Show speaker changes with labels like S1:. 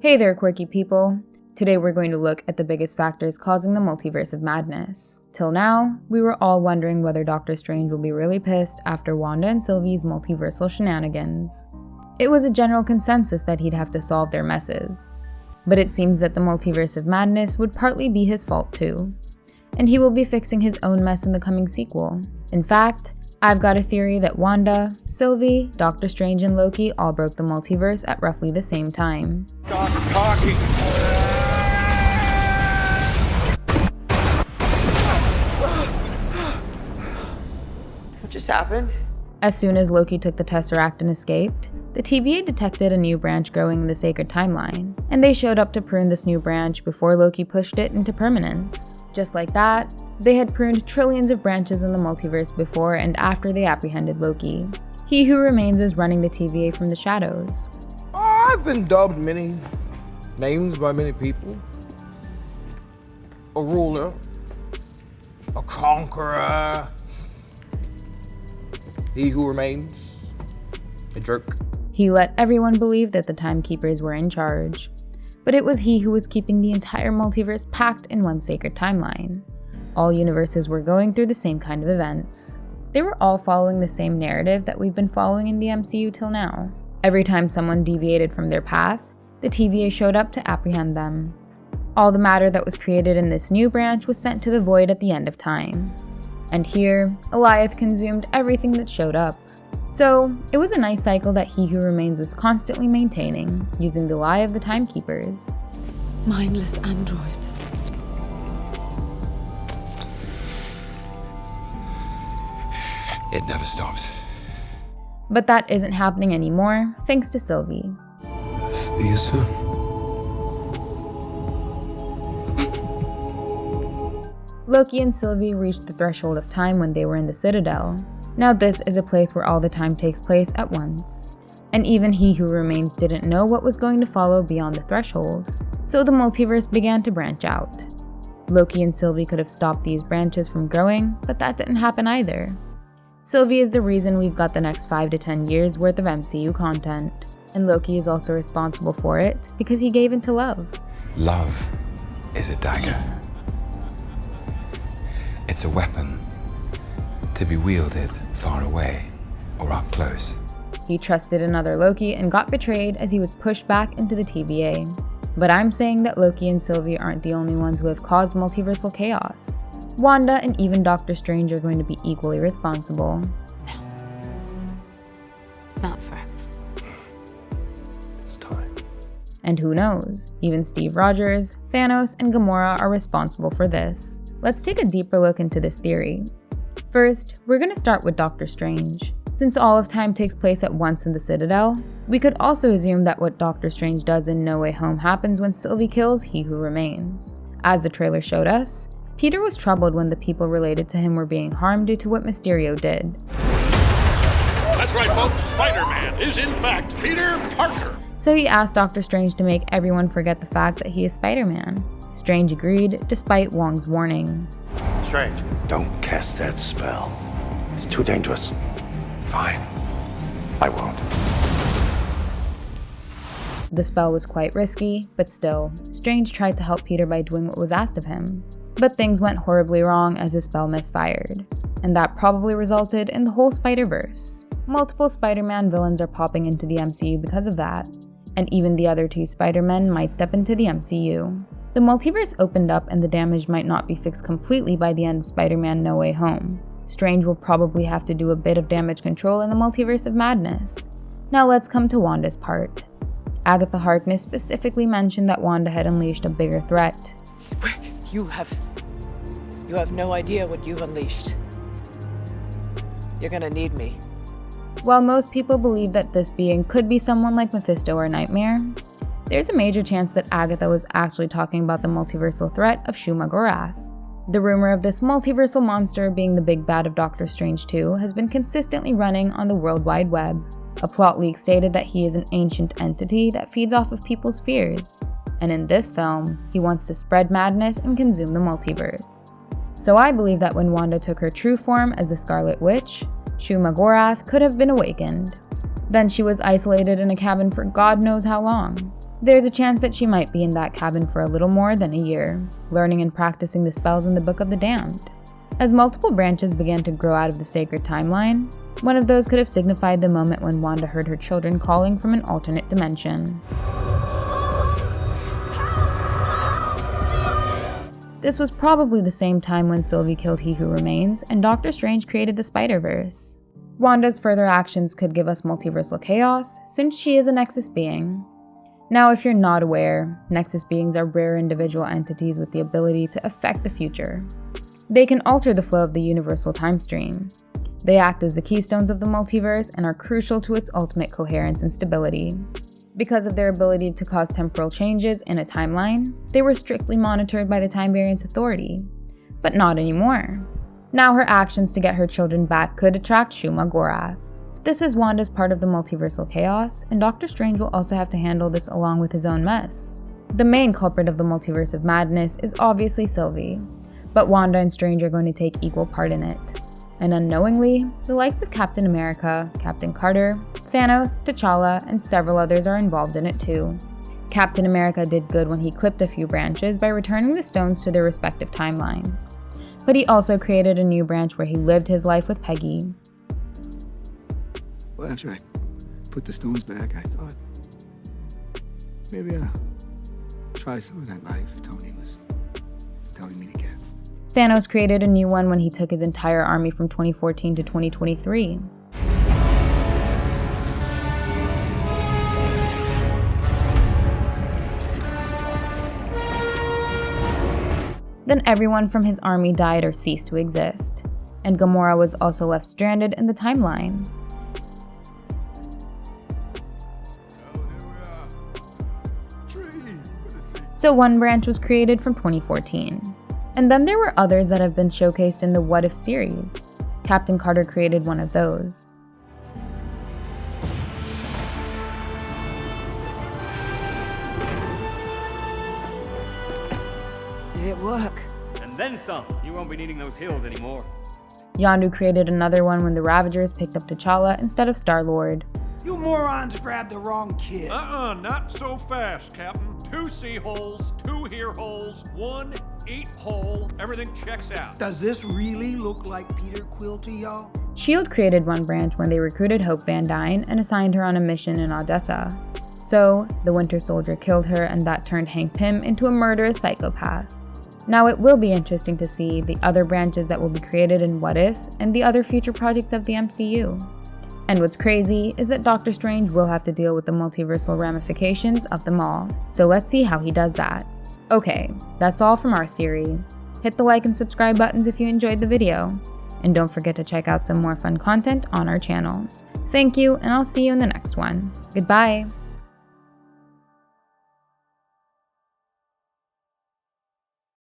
S1: Hey there, quirky people. Today we're going to look at the biggest factors causing the Multiverse of Madness. Till now, we were all wondering whether Doctor Strange will be really pissed after Wanda and Sylvie's multiversal shenanigans. It was a general consensus that he'd have to solve their messes. But it seems that the Multiverse of Madness would partly be his fault too. And he will be fixing his own mess in the coming sequel. In fact, I've got a theory that Wanda, Sylvie, Doctor Strange, and Loki all broke the multiverse at roughly the same time.
S2: Stop talking! What just happened?
S1: As soon as Loki took the Tesseract and escaped, the TVA detected a new branch growing in the sacred timeline, and they showed up to prune this new branch before Loki pushed it into permanence. Just like that, they had pruned trillions of branches in the multiverse before and after they apprehended Loki. He Who Remains was running the TVA from the shadows.
S3: I've been dubbed many names by many people. A ruler, a conqueror, he who remains, a jerk.
S1: He let everyone believe that the Timekeepers were in charge, but it was he who was keeping the entire multiverse packed in one sacred timeline. All universes were going through the same kind of events. They were all following the same narrative that we've been following in the MCU till now. Every time someone deviated from their path, the TVA showed up to apprehend them. All the matter that was created in this new branch was sent to the void at the end of time. And here, Alioth consumed everything that showed up. So, it was a nice cycle that He Who Remains was constantly maintaining, using the lie of the Timekeepers.
S4: Mindless androids.
S5: It never stops.
S1: But that isn't happening anymore, thanks to Sylvie.
S5: See you soon.
S1: Loki and Sylvie reached the threshold of time when they were in the Citadel. Now this is a place where all the time takes place at once. And even He Who Remains didn't know what was going to follow beyond the threshold. So the multiverse began to branch out. Loki and Sylvie could have stopped these branches from growing, but that didn't happen either. Sylvie is the reason we've got the next 5 to 10 years worth of MCU content. And Loki is also responsible for it because he gave into love.
S5: Love is a dagger. It's a weapon to be wielded far away or up close.
S1: He trusted another Loki and got betrayed as he was pushed back into the TVA. But I'm saying that Loki and Sylvie aren't the only ones who have caused multiversal chaos. Wanda and even Doctor Strange are going to be equally responsible.
S4: Not friends.
S3: It's time.
S1: And who knows, even Steve Rogers, Thanos, and Gamora are responsible for this. Let's take a deeper look into this theory. First, we're going to start with Doctor Strange. Since all of time takes place at once in the Citadel, we could also assume that what Doctor Strange does in No Way Home happens when Sylvie kills He Who Remains. As the trailer showed us, Peter was troubled when the people related to him were being harmed due to what Mysterio did.
S6: That's right, folks. Spider-Man is in fact Peter Parker.
S1: So he asked Doctor Strange to make everyone forget the fact that he is Spider-Man. Strange agreed, despite Wong's warning.
S6: Strange.
S7: Don't cast that spell. It's too dangerous.
S5: Fine.
S7: I won't.
S1: The spell was quite risky, but still, Strange tried to help Peter by doing what was asked of him. But things went horribly wrong as his spell misfired, and that probably resulted in the whole Spider-Verse. Multiple Spider-Man villains are popping into the MCU because of that, and even the other 2 Spider-Men might step into the MCU. The multiverse opened up and the damage might not be fixed completely by the end of Spider-Man No Way Home. Strange will probably have to do a bit of damage control in the Multiverse of Madness. Now let's come to Wanda's part. Agatha Harkness specifically mentioned that Wanda had unleashed a bigger threat.
S2: You have no idea what you've unleashed. You're gonna need me.
S1: While most people believe that this being could be someone like Mephisto or Nightmare, there's a major chance that Agatha was actually talking about the multiversal threat of Shuma-Gorath. The rumor of this multiversal monster being the big bad of Doctor Strange 2 has been consistently running on the World Wide Web. A plot leak stated that he is an ancient entity that feeds off of people's fears, and in this film, he wants to spread madness and consume the multiverse. So I believe that when Wanda took her true form as the Scarlet Witch, Shuma-Gorath could have been awakened. Then she was isolated in a cabin for God knows how long. There's a chance that she might be in that cabin for a little more than a year, learning and practicing the spells in the Book of the Damned. As multiple branches began to grow out of the sacred timeline, one of those could have signified the moment when Wanda heard her children calling from an alternate dimension. This was probably the same time when Sylvie killed He Who Remains and Doctor Strange created the Spider-Verse. Wanda's further actions could give us multiversal chaos, since she is a Nexus being. Now, if you're not aware, Nexus beings are rare individual entities with the ability to affect the future. They can alter the flow of the universal time stream. They act as the keystones of the multiverse and are crucial to its ultimate coherence and stability. Because of their ability to cause temporal changes in a timeline, they were strictly monitored by the Time Variance Authority. But not anymore. Now her actions to get her children back could attract Shuma Gorath. This is Wanda's part of the multiversal chaos, and Doctor Strange will also have to handle this along with his own mess. The main culprit of the Multiverse of Madness is obviously Sylvie, but Wanda and Strange are going to take equal part in it. And unknowingly, the likes of Captain America, Captain Carter, Thanos, T'Challa, and several others are involved in it too. Captain America did good when he clipped a few branches by returning the stones to their respective timelines. But he also created a new branch where he lived his life with Peggy.
S8: Well, after I put the stones back, I thought maybe I'll try some of that life Tony was telling me to get.
S1: Thanos created a new one when he took his entire army from 2014 to 2023. Then everyone from his army died or ceased to exist, and Gamora was also left stranded in the timeline. So one branch was created from 2014. And then there were others that have been showcased in the What If series. Captain Carter created one of those.
S2: Did it work?
S9: And then some. You won't be needing those hills anymore.
S1: Yondu created another one when the Ravagers picked up T'Challa instead of Star-Lord.
S10: You morons grabbed the wrong kid.
S6: Not so fast, Captain. 2 sea holes, 2 ear holes, 1 eat hole. Everything checks out.
S10: Does this really look like Peter Quill to y'all?
S1: S.H.I.E.L.D. created one branch when they recruited Hope Van Dyne and assigned her on a mission in Odessa. So, the Winter Soldier killed her, and that turned Hank Pym into a murderous psychopath. Now it will be interesting to see the other branches that will be created in What If and the other future projects of the MCU. And what's crazy is that Doctor Strange will have to deal with the multiversal ramifications of them all, so let's see how he does that. Okay, that's all from our theory. Hit the like and subscribe buttons if you enjoyed the video, and don't forget to check out some more fun content on our channel. Thank you, and I'll see you in the next one. Goodbye!